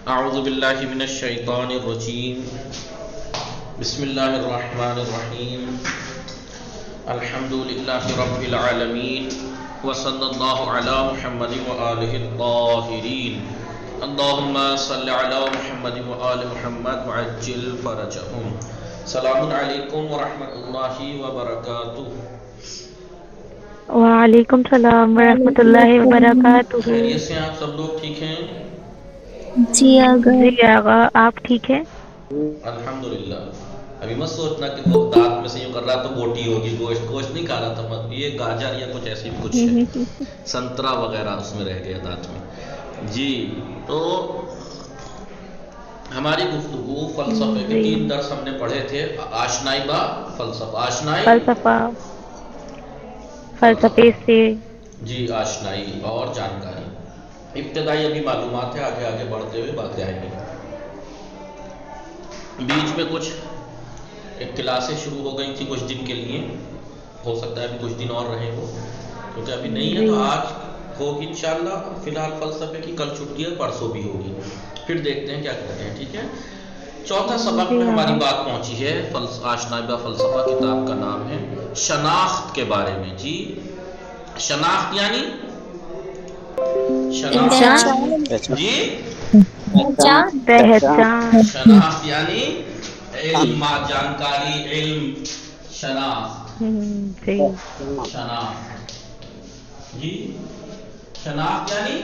اعوذ باللہ من الشیطان الرجیم بسم اللہ الرحمن الرحیم الحمد للہ رب العالمین وصلی اللہ علی محمد وآلہ الطاہرین اللہم صلی علی محمد وآل محمد وعجل فرجہم. سلام علیکم ورحمۃ اللہ وبرکاتہ. وعلیکم السلام ورحمۃ اللہ وبرکاتہ. خیریت سے آپ سب لوگ ٹھیک ہیں؟ جی آغا آپ ٹھیک ہیں؟ الحمدللہ. ابھی مت سوچنا کہ وہ دانت میں سے یوں کر رہا تو بوٹی ہوگی. گوشت نہیں کھا رہا تھا، مت یہ گاجر یا کچھ ایسی کچھ ہے، سنترا وغیرہ اس میں رہ گیا دانت میں. جی تو ہماری گفتگو فلسفے کے 3 درس ہم نے پڑھے تھے. آشنائی با فلسفہ، آشنائی فلسفے سے جی، آشنائی اور جانکاری. ابتدائی ابھی معلومات ہے، آگے آگے بڑھتے ہوئے باتیں آئیں گی. بیچ میں کچھ کلاسیں شروع ہو گئی تھی کچھ دن کے لیے، ہو سکتا ہے ابھی کچھ دن اور رہے وہ، کیونکہ ابھی نہیں ہے تو آج ہوگی انشاءاللہ. فی الحال فلسفے کی کل چھٹی ہے، پرسوں بھی ہوگی، پھر دیکھتے ہیں کیا کرتے ہیں. ٹھیک ہے. چوتھا سبق میں ہماری بات پہنچی ہے. آشنائی با فلسفہ کتاب کا نام ہے شناخت کے بارے میں. جی شناخت یعنی شناخت جی شناخت یعنی علم، جانکاری، علم، شناخت. شناخت جی، شناخت یعنی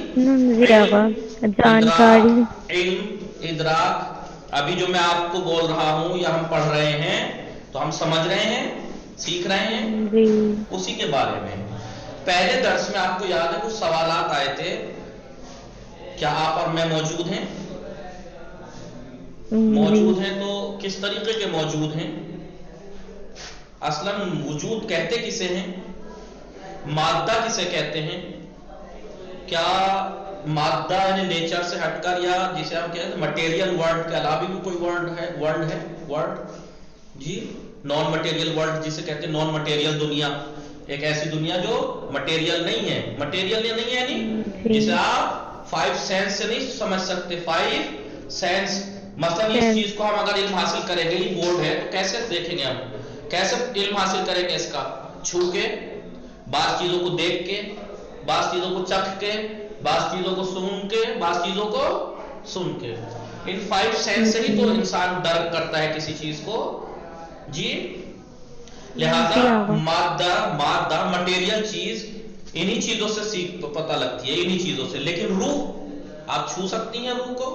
جانکاری، علم، ادراک. ابھی جو میں آپ کو بول رہا ہوں یا ہم پڑھ رہے ہیں تو ہم سمجھ رہے ہیں، سیکھ رہے ہیں، اسی کے بارے میں. پہلے درس میں آپ کو یاد ہے کچھ سوالات آئے تھے. کیا آپ اور میں موجود ہیں؟ موجود ہیں تو کس طریقے کے موجود ہیں؟ اصلاً وجود کہتے کسے ہیں؟ مادہ کسے کہتے ہیں؟ کیا مادہ یعنی نیچر سے ہٹ کر، یا جسے ہم کہتے ہیں مٹیریل ورلڈ کے علاوہ بھی کوئی ورلڈ ہے جی؟ نان مٹیریل ورلڈ جسے کہتے ہیں، نان مٹیریل دنیا، ایک ایسی دنیا جو مٹیریل نہیں ہے. مٹیریل یا نہیں ہے یعنی جسے آپ 5 سینس سے نہیں سمجھ سکتے. 5 سینس مثلا اس چیز کو ہم اگر علم حاصل کریں گے، یہ بورڈ ہے تو کیسے دیکھیں گے ہم؟ کیسے علم حاصل کریں گے اس کا؟ چھو کے، بعض چیزوں کو دیکھ کے، بعض چیزوں کو چکھ کے، بعض چیزوں کو سون کے، بعض چیزوں کو سن کے. ان 5 سینس سے ہی تو انسان درک کرتا ہے کسی چیز کو. جی لہذا مادہ مٹیریل چیز انہی چیزوں سے پتہ لگتی ہے، انہی چیزوں سے. لیکن روح، آپ چھو سکتی ہیں روح کو؟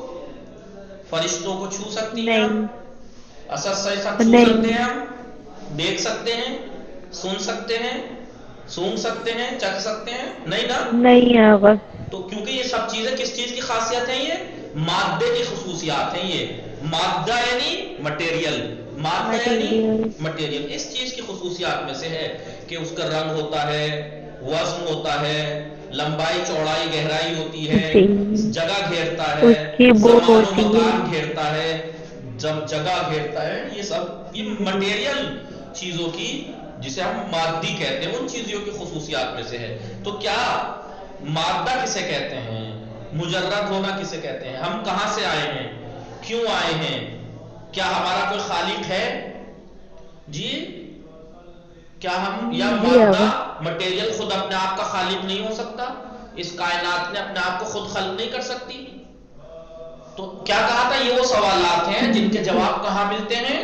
فرشتوں کو چھو سکتی ہیں آپ؟ اسد سے سب چھو سکتے ہیں ہم؟ دیکھ سکتے ہیں، سن سکتے ہیں، سونگ سکتے ہیں، چکھ سکتے ہیں؟ نہیں نا. نہیں آغا. تو کیونکہ یہ سب چیزیں کس چیز کی خاصیت ہیں؟ یہ مادے کی خصوصیات ہیں. یہ مادہ یعنی مٹیریل، مادہ یعنی مٹیریل اس چیز کی خصوصیات میں سے ہے کہ اس کا رنگ ہوتا ہے، وزن ہوتا ہے، لمبائی چوڑائی گہرائی ہوتی ہے، جگہ گھیرتا ہے، زمان و مکان گھیرتا ہے، جگہ گھیرتا ہے. یہ سب یہ مٹیریل چیزوں کی، جسے ہم مادی کہتے ہیں، ان چیزوں کی خصوصیات میں سے ہے. تو کیا مادہ کسے کہتے ہیں؟ مجرد ہونا کسے کہتے ہیں؟ ہم کہاں سے آئے ہیں؟ کیوں آئے ہیں؟ کیا ہمارا کوئی خالق ہے؟ جی کیا ہم یا مادہ مٹیریل خود اپنے آپ کا خالق نہیں ہو سکتا؟ اس کائنات نے اپنے آپ کو خود خلق نہیں کر سکتی؟ تو کیا کہا تھا؟ یہ وہ سوالات ہیں جن کے جواب کہاں ملتے ہیں؟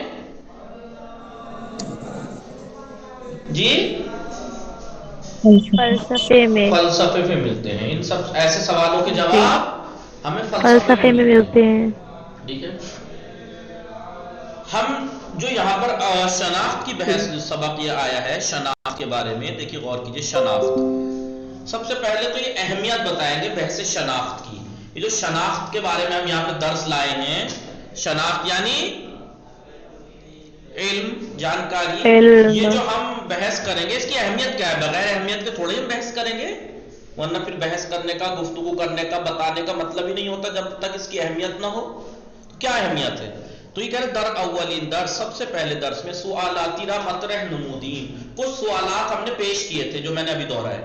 جی فلسفے میں ملتے ہیں. ان سب ایسے سوالوں کے جواب ہمیں فلسفے میں ملتے ہیں. ٹھیک ہے. ہم جو یہاں پر شناخت کی بحث سبق یہ آیا ہے شناخت کے بارے میں، دیکھیے غور کیجیے. شناخت سب سے پہلے تو یہ اہمیت بتائیں گے بحث شناخت کی. یہ جو شناخت کے بارے میں ہم یہاں پہ درس لائے ہیں، شناخت یعنی علم، جانکاری. یہ جو ہم بحث کریں گے اس کی اہمیت کیا ہے؟ بغیر اہمیت کے تھوڑے ہم بحث کریں گے، ورنہ پھر بحث کرنے کا، گفتگو کرنے کا، بتانے کا مطلب ہی نہیں ہوتا جب تک اس کی اہمیت نہ ہو. کیا اہمیت ہے؟ تو یہ کہہ رہے در اولین درس، سب سے پہلے درس میں سوالاتی را مطرح نمودین، کچھ سوالات ہم نے پیش کیے تھے جو میں نے ابھی دہرائے.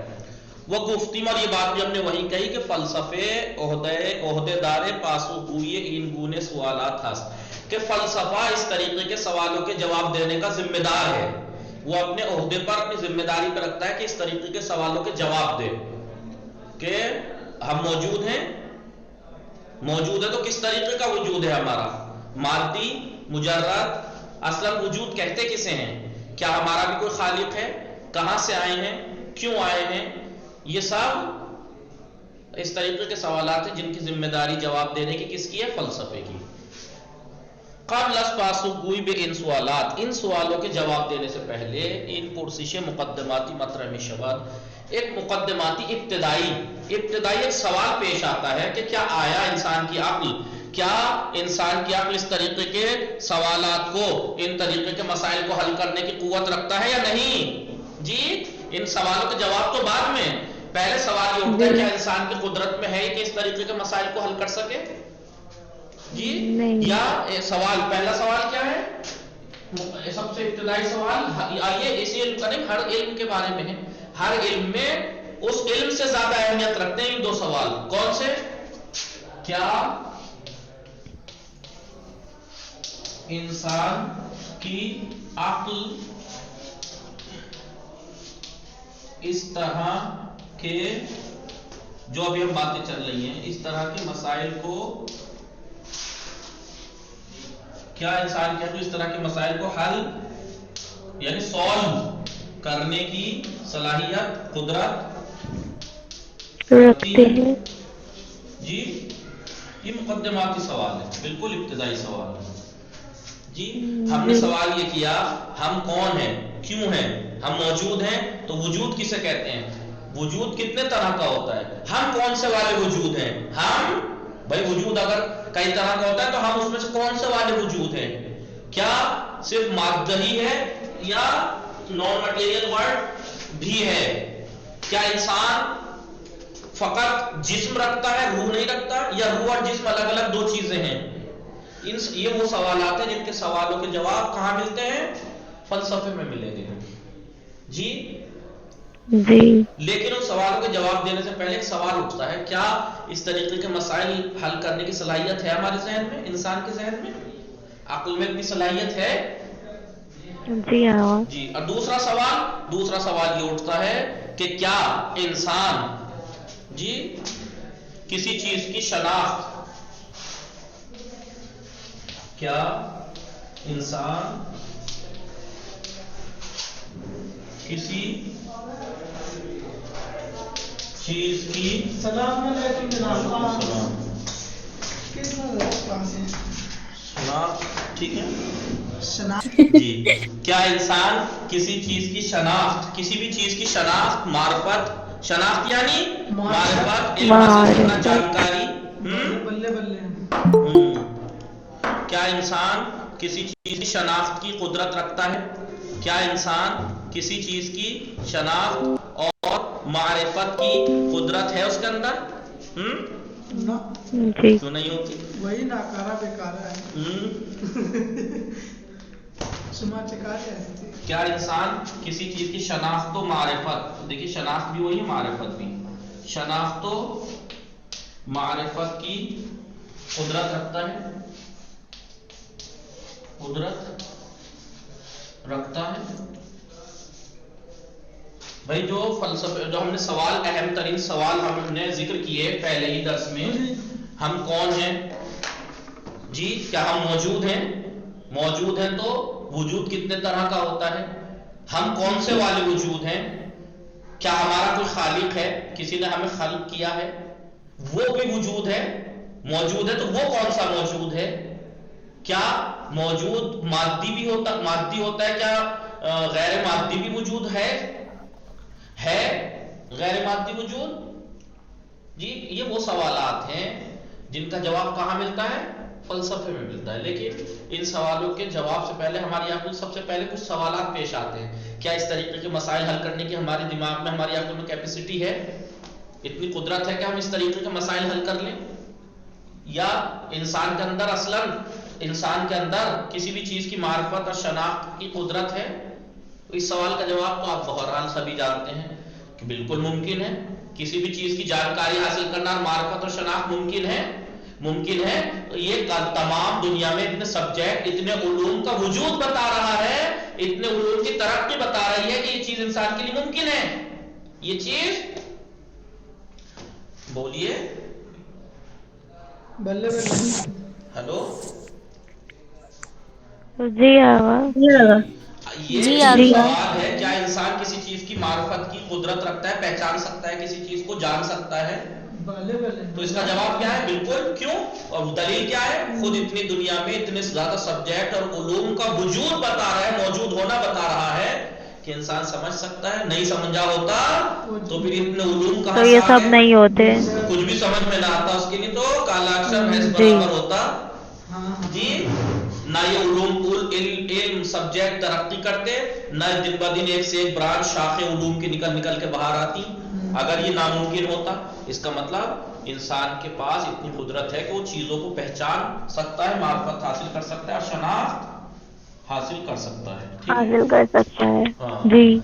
وہ گفتیم، اور یہ بات بھی ہم نے وہی کہی کہ فلسفے عہدے دار پاسو گوئی ان گونے سوالات ہست، کہ فلسفہ اس طریقے کے سوالوں کے جواب دینے کا ذمہ دار ہے، وہ اپنے عہدے پر اپنی ذمہ داری پر رکھتا ہے کہ اس طریقے کے سوالوں کے جواب دے کہ ہم موجود ہیں تو کس طریقے کا وجود ہے ہمارا، مادی، مجرد، اصلا وجود کہتے کسے ہیں، کیا ہمارا بھی کوئی خالق ہے، کہاں سے آئے ہیں، کیوں آئے ہیں، یہ سب اس طریقے کے سوالات ہیں جن کی ذمہ داری جواب دینے کی کس کی ہے، فلسفے کی۔ قبل از پاسخگوئی بے ان سوالات، ان سوالوں کے جواب دینے سے پہلے ان پرسش مقدماتی مطرح میں شبد، ایک مقدماتی ابتدائی ایک سوال پیش آتا ہے کہ کیا آیا انسان کی عقل اس طریقے کے سوالات کو، ان طریقے کے مسائل کو حل کرنے کی قوت رکھتا ہے یا نہیں؟ جی ان سوالوں کے جواب تو بعد میں، پہلے سوال یہ ہوتا ہے کیا انسان کی قدرت میں ہے کہ اس طریقے کے مسائل کو حل کر سکے؟ جی یا سوال، پہلا سوال کیا ہے، سب سے ابتدائی سوال، آئیے اسی علم کریں، ہر علم کے بارے میں ہے، ہر علم میں اس علم سے زیادہ اہمیت رکھتے ہیں دو سوال، کون سے؟ کیا انسان کی عقل اس طرح کے، جو ابھی ہم باتیں چل رہی ہیں، اس طرح کے مسائل کو، کیا انسان کی عقل اس طرح کے مسائل کو حل یعنی سولو کرنے کی صلاحیت، قدرت رکھتی ہے؟ جی یہ مقدماتی سوال ہے، بالکل ابتدائی سوال ہے۔ جی ہم نے سوال یہ کیا ہم کون ہیں، کیوں ہیں، ہم موجود ہیں، تو وجود کسے کہتے ہیں، وجود کتنے طرح کا ہوتا ہے، ہم کون سے والے وجود ہیں، ہم بھائی وجود اگر کئی طرح کا ہوتا ہے تو ہم اس میں سے کون سے والے وجود ہیں، کیا صرف مادہ ہی ہے یا نان مٹیریل ورلڈ بھی ہے، کیا انسان فقط جسم رکھتا ہے روح نہیں رکھتا، یا روح اور جسم الگ الگ دو چیزیں ہیں؟ یہ وہ سوالات ہیں جن کے سوالوں کے جواب کہاں ملتے ہیں، فلسفے میں ملیں گے۔ جی لیکن ان سوالوں کے جواب دینے سے پہلے ایک سوال اٹھتا ہے، کیا اس طریقے کے مسائل حل کرنے کی صلاحیت ہے ہمارے ذہن میں، انسان کے ذہن میں، عقل میں اتنی صلاحیت ہے؟ جی اور دوسرا سوال یہ اٹھتا ہے کہ کیا انسان جی کسی چیز کی شناخت، کیا انسان کسی چیز کی ٹھیک ہے جی کیا انسان کسی چیز کی شناخت، کسی بھی چیز کی شناخت، معرفت، شناخت یعنی معرفت، علم حاصل کرنا، جانکاری، کیا انسان کسی چیز کی شناخت کی قدرت رکھتا ہے، کیا انسان کسی چیز کی شناخت اور معرفت کی قدرت ہے اس کے اندر؟ کیوں نہیں ہوتی؟ وہی ناکارہ بیکارہ ہے، کیا انسان کسی چیز کی شناخت و معرفت، دیکھیے شناخت بھی وہی، معرفت بھی، شناخت و معرفت کی قدرت رکھتا ہے، قدرت رکھتا ہے؟ بھائی جو فلسفے، جو ہم نے سوال، اہم ترین سوال ہم نے ذکر کیے پہلے ہی درس میں، ہم کون ہیں، جی کیا ہم موجود ہیں، موجود ہیں تو وجود کتنے طرح کا ہوتا ہے، ہم کون سے والے وجود ہیں، کیا ہمارا کوئی خالق ہے، کسی نے ہمیں خلق کیا ہے، وہ بھی وجود ہے، موجود ہے تو وہ کون سا موجود ہے، کیا موجود مادی بھی ہوتا ہے، کیا غیر مادی بھی وجود ہے غیر مادی وجود؟ جی یہ وہ سوالات ہیں جن کا جواب کہاں ملتا ہے، فلسفے میں ملتا ہے۔ لیکن ان سوالوں کے جواب سے پہلے ہماری عقل، سب سے پہلے کچھ سوالات پیش آتے ہیں، کیا اس طریقے کے مسائل حل کرنے کی ہمارے دماغ میں، ہماری عقل میں کیپیسٹی ہے، اتنی قدرت ہے کہ ہم اس طریقے کے مسائل حل کر لیں، یا انسان کے اندر اصلاً، انسان کے اندر کسی بھی چیز کی معرفت اور شناخت کی قدرت ہے؟ اس سوال کا جواب تو آپ بہرحال سبھی جانتے ہیں کہ بالکل ممکن ہے، کسی بھی چیز کی جانکاری حاصل کرنا اور معرفت اور شناخت ممکن ہے. تو یہ تمام دنیا میں اتنے سبجیکٹ، اتنے علوم کا وجود بتا رہا ہے، اتنے علوم کی ترقی بتا رہی ہے کہ یہ چیز انسان کے لیے ممکن ہے. یہ چیز بولیے بلے بلے. ہلو جی آواز. یہ جی چیز آگے. سوال ہے، کیا انسان کسی چیز کی معرفت کی قدرت رکھتا ہے، پہچان سکتا ہے، کسی چیز کو جان سکتا ہے؟ بلے بلے. تو اس کا جواب کیا ہے؟ بالکل. کیوں؟ اور دلیل کیا ہے؟ خود اتنی دنیا میں اتنے زیادہ سبجیکٹ اور علوم کا وجود بتا رہا ہے، موجود ہونا بتا رہا ہے کہ انسان سمجھ سکتا ہے. نہیں سمجھا ہوتا تو پھر اتنے علوم تو کہاں سے یہ آ سب گئے؟ نہیں ہوتے. کچھ بھی سمجھ میں نہ آتا اس کے لیے، تو کالا اکثر بھینس جی برابر ہوتا ہاں جی. نہ یہ علم سبجیکٹ ترقی کرتے، نہ دن بہ دن ایک سے ایک برانچ شاخیں علوم کی نکل کے باہر آتی. اگر یہ ناممکن ہوتا، اس کا مطلب انسان کے پاس اتنی قدرت ہے کہ وہ چیزوں کو پہچان سکتا ہے، معرفت حاصل کر سکتا ہے اور شناخت حاصل کر سکتا ہے. ٹھیک ہے؟ حاصل کر سکتا ہے. ہاں. جی.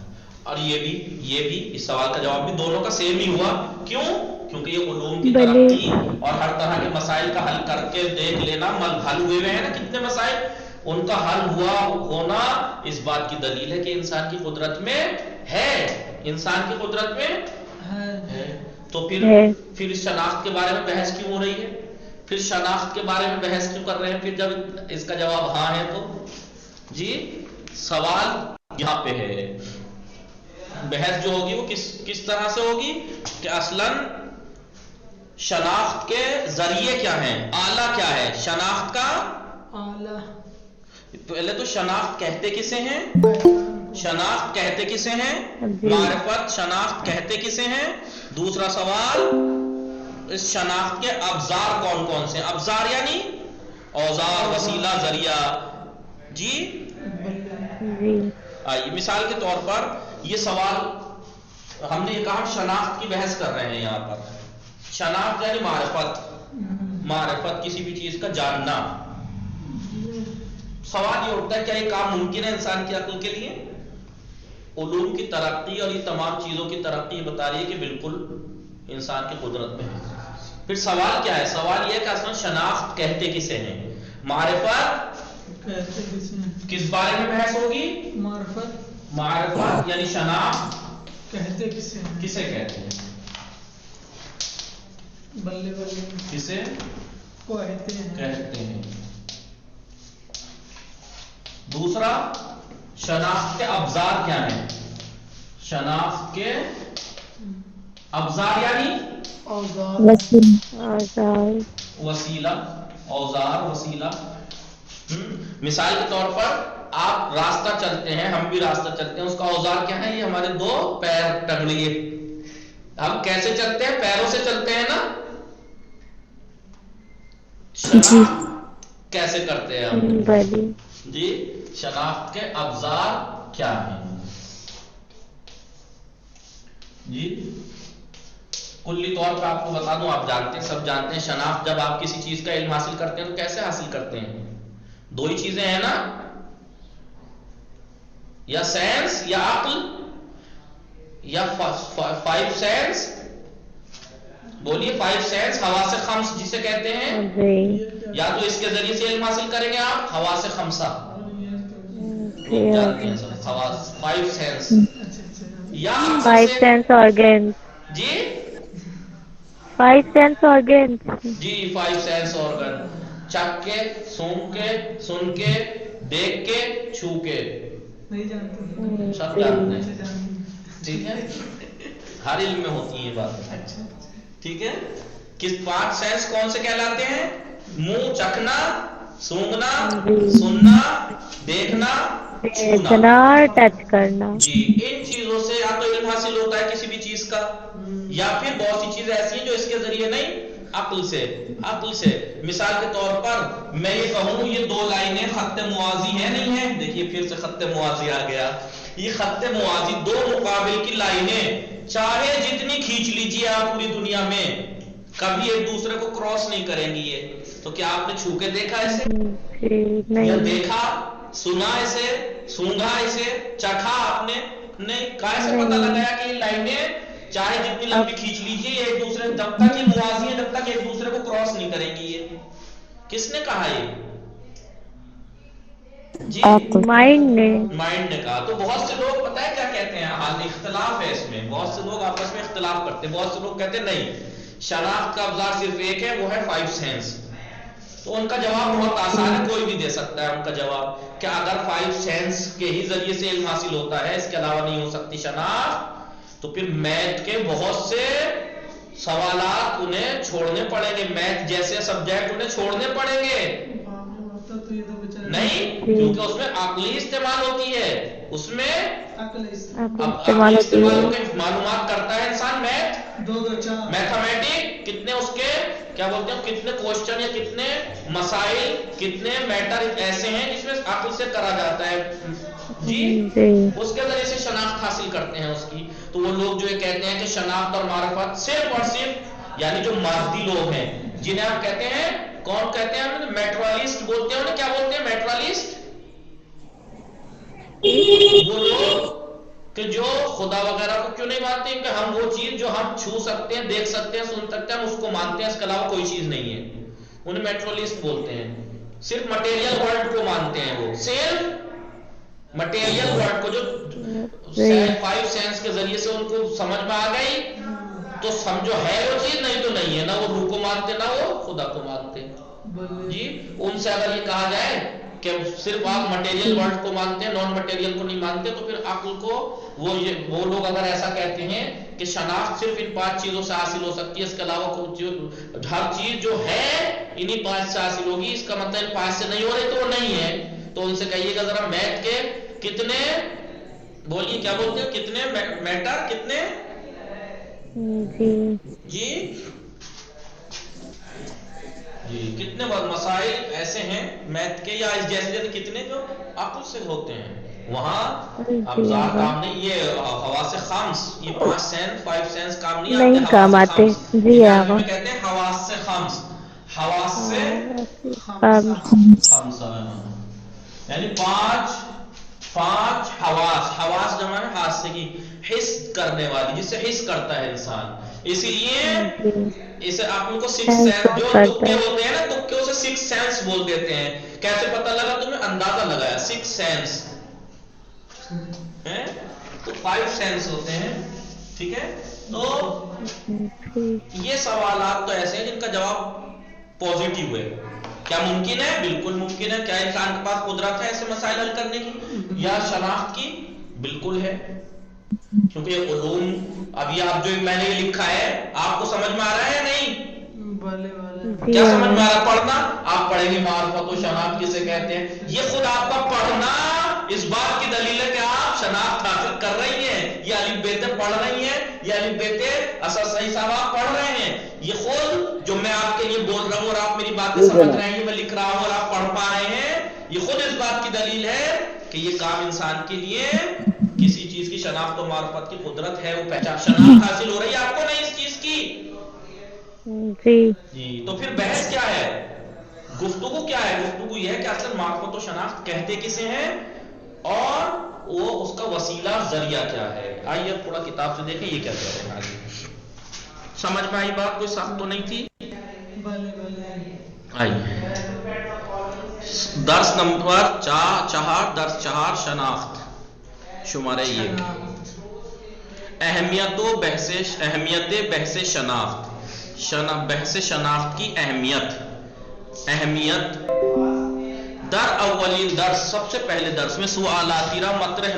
اور یہ بھی اس سوال کا جواب بھی دونوں کا سیم ہی ہوا. کیوں؟ کیونکہ یہ علوم کی بلے. ترقی اور ہر طرح کے مسائل کا حل کر کے دیکھ لینا، حل ہوئے ہیں نا کتنے مسائل، ان کا حل ہونا اس بات کی دلیل ہے کہ انسان کی قدرت میں ہے. انسان کی قدرت میں ہے. تو پھر شناخت کے بارے میں بحث کیوں ہو رہی ہے؟ پھر شناخت کے بارے میں بحث کیوں کر رہے ہیں پھر جب اس کا جواب ہاں ہے تو؟ جی سوال یہاں پہ ہے. بحث جو ہوگی وہ کس طرح سے ہوگی کہ اصلاً شناخت کے ذریعے کیا ہیں، آلہ کیا ہے شناخت کا؟ آلہ. پہلے تو شناخت کہتے کسے ہیں؟ شناخت کہتے کسے ہیں؟ جی. معرفت شناخت کہتے کسے ہیں؟ دوسرا سوال، اس شناخت کے ابزار کون کون سے ہیں؟ ابزار یعنی اوزار، وسیلہ، ذریعہ. جی جی. آئیے مثال کے طور پر یہ سوال ہم نے یہ کہا شناخت کی بحث کر رہے ہیں یہاں پر. شناخت یعنی معرفت کسی بھی چیز کا جاننا. سوال یہ اٹھتا ہے کیا یہ کام ممکن ہے انسان کی عقل کے لیے؟ علوم کی ترقی اور یہ تمام چیزوں کی ترقی بتا رہی ہے کہ بالکل انسان کی قدرت میں ہے. پھر سوال کیا ہے؟ سوال یہ ہے کہ اصلا شناخت کہتے کسے ہیں؟ معرفت کہتے کسے ہیں؟ کس بارے میں بحث ہوگی؟ معرفت یعنی شناخت کہتے کسے ہیں؟ کسے کہتے ہیں؟ بلے بلے. کسے کہتے ہیں؟ دوسرا شناخت کے ابزار کیا ہیں؟ شناخت کے ابزار یعنی اوزار. اوزار. وسیلہ، اوزار، وسیلہ. مثال کے طور پر آپ راستہ چلتے ہیں، ہم بھی راستہ چلتے ہیں، اس کا اوزار کیا ہے؟ یہ ہمارے دو پیر، ٹنگڑیے. ہم کیسے چلتے ہیں؟ پیروں سے چلتے ہیں نا. شناخت کیسے کرتے ہیں ہم؟ بلی. جی شناخت کے ابزار کیا ہیں؟ جی کلی طور پر آپ کو بتا دوں، آپ جانتے ہیں، سب جانتے ہیں شناخت جب آپ کسی چیز کا علم حاصل کرتے ہیں تو کیسے حاصل کرتے ہیں؟ دو ہی چیزیں ہیں نا، یا سینس یا عقل، یا 5 سینس. بولیے 5 سینس، حواس خمس جسے کہتے ہیں. جی. یا تو اس کے ذریعے سے علم حاصل کریں گے آپ حواس خمسہ، جی. لوگ جانتے ہیں سب حواس 5 سینس. یا عقل 5 سے. Sense organs. جی 5 سینس آرگنز. جی 5 سینس آرگن، چکھ کے، سونگھ کے، سن کے، دیکھ کے، چھو کے. نہیں جانتے. سب جانتے ہیں. ٹھیک ہے، ہر علم میں ہوتی ہے یہ بات. ٹھیک ہے. کس 5 سینس کون سے کہلاتے ہیں؟ منہ، چکھنا، سونگنا، سننا، دیکھنا، چھونا. ٹچ کرنا. جی ان چیزوں سے یا تو علم حاصل ہوتا ہے کسی بھی چیز کا، یا پھر بہت سی چیزیں ایسی ہیں جو اس کے ذریعے نہیں، عقل سے. مثال کے طور پر میں یہ کہوں یہ 2 لائنیں خط موازی ہیں نہیں ہیں، دیکھیے پھر سے خط موازی آ گیا. یہ خط موازی 2 مقابل کی لائنیں چاہے جتنی کھینچ لیجیے آپ پوری دنیا میں، کبھی ایک دوسرے کو کراس نہیں کریں گی. یہ تو کیا آپ نے چھو کے دیکھا اسے؟ یا دیکھا، سنا اسے، سونگا اسے، چکھا آپ نے؟ نہیں. کیسے پتہ لگایا کہ یہ لائنیں چاہے جتنی لمبی کھینچ لیجیے، یہ ایک دوسرے جب تک یہ موازی ہیں، جب تک ایک دوسرے کو کراس نہیں کریں گی. یہ کس نے کہا یہ؟ جی مائنڈ نے. مائنڈ نے کہا. تو بہت سے لوگ پتہ ہے کیا کہتے ہیں، حال اختلاف ہے اس میں، بہت سے لوگ آپس میں اختلاف کرتے ہیں. بہت سے لوگ کہتے ہیں نہیں، شناخت کا ابزار صرف ایک ہے، وہ ہے 5 سینس. تو ان کا جواب بہت آسان ہے، کوئی بھی دے سکتا ہے ان کا جواب کہ اگر 5 سینس کے ہی ذریعے سے علم حاصل ہوتا ہے، اس کے علاوہ نہیں ہو سکتی شناخت، تو پھر میتھ کے بہت سے سوالات انہیں چھوڑنے پڑیں گے، میتھ جیسے سبجیکٹ انہیں چھوڑنے پڑیں گے. تو یہ تو بیچارے نہیں، کیونکہ اس میں عقلی استعمال ہوتی ہے، اس میں عقل استعمال عقلی ہوتی استعمال ہے. ہو کے معلومات کرتا ہے انسان. میتھ 2 2 4 میتھمیٹک کتنے اس کے کیا بولتے ہیں، کتنے کوشچن یا کتنے مسائل، کتنے میٹر ایسے ہیں جس میں عقل سے کرا جاتا ہے. جی اس کے ذریعے سے شناخت حاصل کرتے ہیں اس کی. تو وہ لوگ جو یہ کہتے ہیں کہ شناخت اور معرفت صرف اور صرف، یعنی جو مادی لوگ ہیں جنہیں آپ کہتے ہیں، کون کہتے ہیں ہم؟ میٹرالسٹ بولتے ہیں انہیں. کیا بولتے ہیں؟ میٹرالسٹ. وہ لوگ کہ جو خدا وغیرہ کو کیوں نہیں مانتے کہ ہم وہ چیز جو ہم چھو سکتے ہیں، دیکھ سکتے ہیں، سن سکتے ہیں، ہم اس کو مانتے ہیں، اس کے علاوہ کوئی چیز نہیں ہے. انہیں میٹرالسٹ بولتے ہیں. صرف مٹیریل ورلڈ کو مانتے ہیں، وہ صرف مٹیریل ورلڈ کو جو 5 سینس کے ذریعے سے ان کو سمجھ میں آ گئی تو سمجھو ہے وہ چیز، نہیں تو نہیں ہے. نہ وہ روح کو مانتے، نہ وہ خدا کو مانتے. جی ان سے اگر یہ کہا جائے کہ صرف آپ مٹیریل ورلڈ کو مانتے ہیں، نان مٹیریل کو نہیں مانتے، تو پھر عقل کو وہ لوگ اگر ایسا کہتے ہیں کہ شناخت صرف ان 5 چیزوں سے حاصل ہو سکتی ہے، اس کے علاوہ ہر چیز جو ہے انہی 5 سے حاصل ہوگی، اس کا مطلب ان 5 سے نہیں ہو رہی تو وہ نہیں ہے. تو ان سے کہیے گا ذرا میتھ کے کتنے، بولیے کیا بولتے ہیں، کتنے میٹر، کتنے جی جی کتنے مسائل ایسے ہیں میتھ کے یا اس جیسے کتنے جو عقل سے ہوتے ہیں. وہاں ابزار کام نہیں، یہ حواس خمس، یہ 5 سینس کام نہیں آتے. کام حواس آتے. خمس جی انہیں عربی آبا. میں کہتے ہیں حواس سے خمس. حواس سے خمس یعنی 5 حواس جمع ہے حاسے کی، حس کرنے والی، جس سے حس کرتا ہے انسان. اسی لیے اسے عقل کو 6 سینس، جو تکے ہوتے ہیں نا، تکے سے 6 سینس بول دیتے ہیں. کیسے پتہ لگا تمہیں؟ اندازہ لگایا. 6 سینس تو 5 سینس ہوتے ہیں. ٹھیک ہے. تو یہ سوالات تو ایسے ہیں جن کا جواب پوزیٹیو ہے. کیا ممکن ہے؟ بالکل ممکن ہے. کیا انسان کے پاس قدرت ہے ایسے مسائل حل کرنے کی یا شناخت کی؟ بالکل ہے. کیونکہ یہ علوم، اب یہ آپ جو میں نے یہ لکھا ہے آپ کو سمجھ میں آ رہا ہے یا نہیں؟ کیا سمجھ میں آ رہا ہے؟ پڑھنا آپ پڑھیں گے معرفت و شناخت کسے کہتے ہیں. یہ خود آپ کا پڑھنا اس بات کی دلیل ہے کہ آپ شناخت حاصل کر رہی ہیں. یہ الف ب ت پڑھ رہی ہیں، یہ الف ب ت اصل صحیح صاحب آپ پڑھ رہے ہیں. یہ خود جو میں آپ کے لیے بول رہا ہوں اور آپ میری باتیں سمجھ رہے ہیں، میں لکھ رہا ہوں اور آپ پڑھ پا رہے ہیں، یہ خود اس بات کی دلیل ہے کہ یہ کام انسان کے لیے کسی چیز کی شناخت و معرفت کی قدرت ہے، وہ پہچان شناخت حاصل ہو رہی ہے آپ کو نہیں اس چیز کی. جی تو پھر بحث کیا ہے، گفتگو کیا ہے؟ گفتگو یہ ہے کہ اصل معرفت و شناخت کہتے کسے ہیں اور وہ اس کا وسیلہ ذریعہ کیا ہے. آئیے تھوڑا کتاب سے دیکھیں یہ کیا کہتے ہیں. آگے سمجھ میں آئی بات؟ کوئی سخت تو نہیں تھی؟ آئیے درس نمبر 4 درس 4 شناخت شمارہ 1 اہمیت بحث شناخت. بحث شناخت کی اہمیت در اولین درس، سب سے پہلے درس میں سوالاتی را مطرح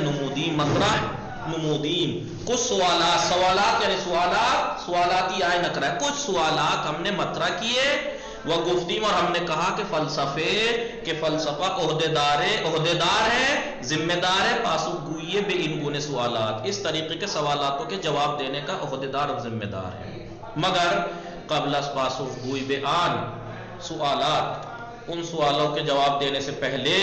نمودیم کچھ سوالات یعنی سوالاتی آئے نکرا ہے، کچھ سوالات ہم نے مطرح کیے. وہ گفتیم اور ہم نے کہا کہ فلسفہ عہدیدار ہے، ذمہ دار ہے، پاسخ گوئی بے ان گونے سوالات، اس طریقے کے سوالاتوں کے جواب دینے کا عہدیدار اور ذمہ دار ہے. مگر قبل از پاسخ گوئی بے آن سوالات، ان سوالوں کے جواب دینے سے پہلے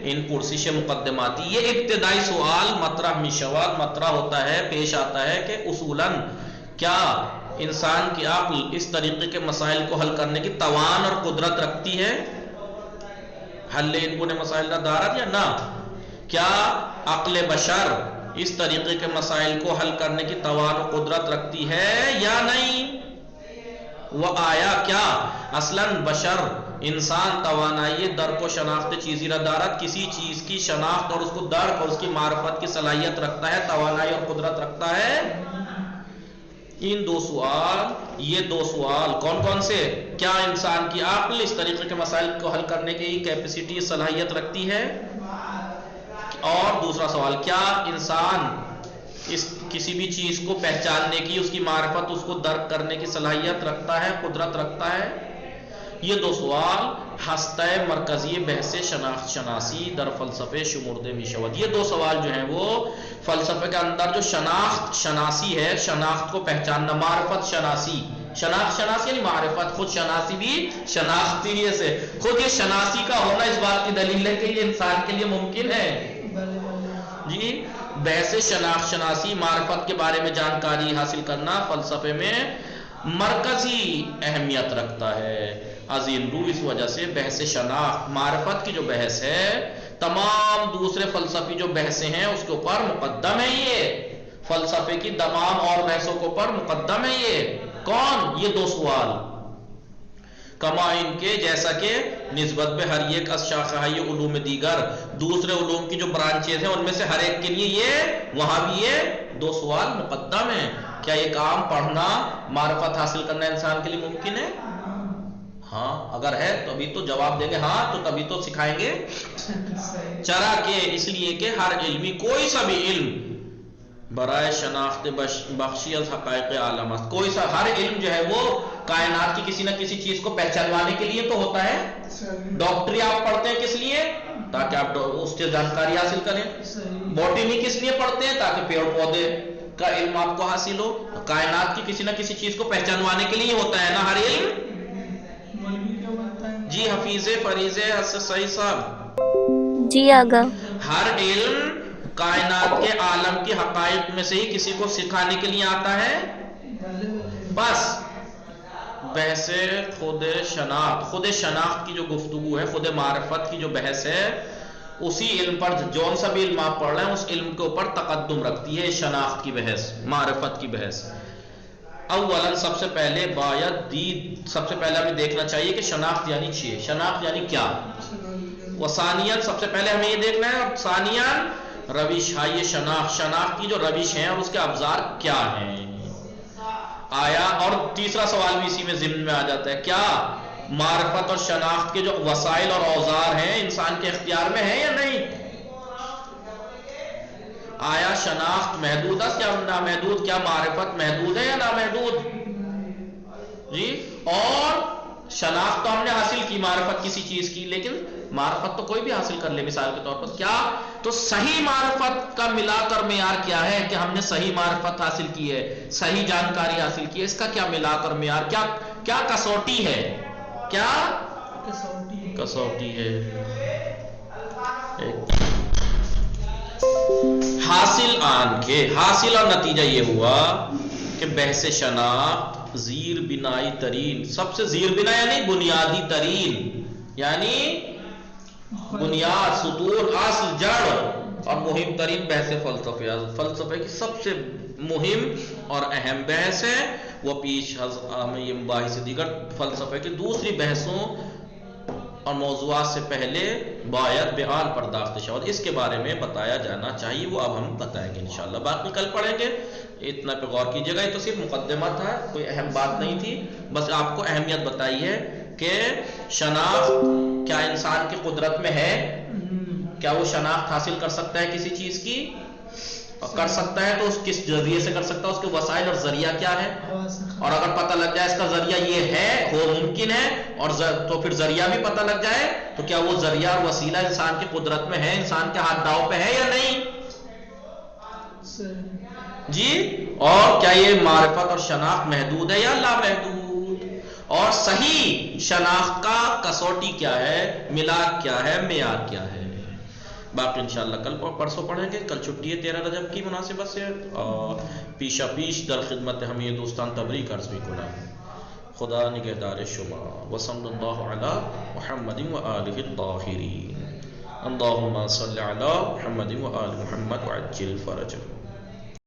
ان پرسش مقدماتی، یہ ابتدائی سوال مطرح میشواد مطرح ہوتا ہے، پیش آتا ہے کہ اصولاً کیا انسان کی عقل اس طریقے کے مسائل کو حل کرنے کی توان اور قدرت رکھتی ہے؟ حل ان کو مسائل کا دارت یا نہ؟ کیا عقل بشر اس طریقے کے مسائل کو حل کرنے کی توان و قدرت رکھتی ہے یا نہیں؟ وہ آیا کیا اصلاً بشر انسان توانائی درک و شناخت چیزی ردارت کسی چیز کی شناخت اور اس کو درک اور اس کی معرفت کی صلاحیت رکھتا ہے، توانائی اور قدرت رکھتا ہے؟ ان دو سوال، یہ دو سوال کون کون سے؟ کیا انسان کی عقل اس طریقے کے مسائل کو حل کرنے کی کیپیسٹی صلاحیت رکھتی ہے؟ اور دوسرا سوال، کیا انسان کسی بھی چیز کو پہچاننے کی، اس کی معرفت، اس کو درک کرنے کی صلاحیت رکھتا ہے، قدرت رکھتا ہے؟ یہ دو سوال ہستہ مرکزی بحث شناخت شناسی در فلسفے شمرد میشود. یہ دو سوال جو ہیں وہ فلسفے کے اندر جو شناخت شناسی ہے، شناخت کو پہچاننا، معرفت شناسی، شناخت شناسی یعنی معرفت، خود شناسی بھی شناختی سے، خود یہ شناسی کا ہونا اس بات کی دلیل ہے کہ یہ انسان کے لیے ممکن ہے. جی بحث شناخت شناسی، معرفت کے بارے میں جانکاری حاصل کرنا فلسفے میں مرکزی اہمیت رکھتا ہے. عظیم رو اس وجہ سے بحث شناخت، معرفت کی جو بحث ہے تمام دوسرے فلسفی جو بحثیں ہیں اس کے اوپر مقدم ہے. یہ فلسفے کی تمام اور بحثوں کے اوپر مقدم ہے. یہ کون؟ یہ دو سوال. کما ان کے جیسا کہ نسبت میں ہر ایک از شاخہ علوم دیگر، دوسرے علوم کی جو برانچز ہیں ان میں سے ہر ایک کے لیے یہ وہاں بھی یہ دو سوال مقدم ہیں. کیا یہ کام پڑھنا، معرفت حاصل کرنا انسان کے لیے ممکن ہے؟ ہاں اگر ہے تو ابھی تو جواب دیں گے ہاں، تو تبھی تو سکھائیں گے. چرا کہ اس لیے کہ ہر علمی، کوئی سا بھی علم برائے شناخت بخشی از حقائق عالم است، کوئی سا ہر علم جو ہے وہ کائنات کی کسی نہ کسی چیز کو پہچانوانے کے لیے تو ہوتا ہے. ڈاکٹری آپ پڑھتے ہیں کس لیے؟ تاکہ آپ اس سے جانکاری حاصل کریں. بوٹنی کس لیے پڑھتے ہیں؟ تاکہ پیڑ پودے کا علم آپ کو حاصل ہو. کائنات کی کسی نہ کسی چیز کو پہچانوانے کے لیے ہوتا ہے نا ہر علم. جی حفیظ فریض صحیح صاحب. جی آگا. ہر علم کائنات کے عالم کی حقائق میں سے ہی کسی کو سکھانے کے لیے آتا ہے. بس بحث خود شناخت کی جو گفتگو ہے، خود معرفت کی جو بحث ہے، اسی علم پر جون سا بھی علم آپ پڑھ رہے ہیں اس علم کے اوپر تقدم رکھتی ہے شناخت کی بحث، معرفت کی بحث. اولا سب سے پہلے سب سے پہلے ہمیں دیکھنا چاہیے کہ شناخت یعنی چیئے، شناخت یعنی کیا. وثانیت سب سے پہلے ہمیں یہ دیکھنا ہے، اور ثانیاً روش ہے شناخت کی جو روش ہیں اور اس کے ابزار کیا ہیں. آیا اور تیسرا سوال بھی اسی میں ضمن میں آ جاتا ہے، کیا معرفت اور شناخت کے جو وسائل اور اوزار ہیں انسان کے اختیار میں ہیں یا نہیں؟ آیا شناخت محدود ہے یا نامحدود؟ کیا معرفت محدود ہے یا نامحدود؟ جی اور شناخت تو ہم نے حاصل کی، معرفت کسی چیز کی، لیکن معرفت تو کوئی بھی حاصل کر لے. مثال کے طور پر کیا تو صحیح معرفت کا ملا کر معیار کیا ہے کہ ہم نے صحیح معرفت حاصل کی ہے، صحیح جانکاری حاصل کی ہے، اس کا کیا ملا کر معیار، کیا کسوٹی ہے، کیا کسوٹی ہے. حاصل اور نتیجہ یہ ہوا کہ بحث شناخت زیر بنائی ترین، سب سے زیر بنا یعنی بنیادی ترین، یعنی بنیاد، ستون، اصل، جڑ اور مہم ترین بحث فلسفے کی سب سے مہم اور اہم بحث ہے. وہ پیش یہ مباحث دیگر فلسفے کی دوسری بحثوں اور موضوعات سے پہلے باید بیان پرداخت شود، اس کے بارے میں بتایا جانا چاہیے. وہ اب ہم بتائیں گے انشاءاللہ، باقی کل پڑھیں گے. اتنا پہ غور کیجیے گا، یہ تو صرف مقدمہ تھا، کوئی اہم بات نہیں تھی، بس آپ کو اہمیت بتائی ہے کہ شناخت کیا انسان کی قدرت میں ہے، کیا وہ شناخت حاصل کر سکتا ہے کسی چیز کی، اور کر سکتا ہے تو اس کس ذریعے سے کر سکتا ہے، اس کے وسائل اور ذریعہ کیا ہے. اور اگر پتہ لگ جائے اس کا ذریعہ یہ ہے، وہ ممکن ہے، اور تو پھر ذریعہ بھی پتہ لگ جائے تو کیا وہ ذریعہ اور وسیلہ انسان کی قدرت میں ہے، انسان کے ہاتھ داؤ پہ ہے یا نہیں. جی اور کیا یہ معرفت اور شناخت محدود ہے یا لامحدود، اور صحیح شناخت کا کسوٹی کیا ہے، ملاک کیا ہے، معیار کیا ہے. باقی انشاءاللہ کل پرسوں پڑھیں گے. کل چھٹی ہے 13 رجب کی مناسبت سے، اور پیشہ پیش در خدمت ہم یہ دوستان تبریک عرض بھی کنا. خدا نگہدار شما، وصلی اللہ علی محمد و آلہ الطاہرین. اللهم صل علی محمد و آل محمد وعجل فرجہ.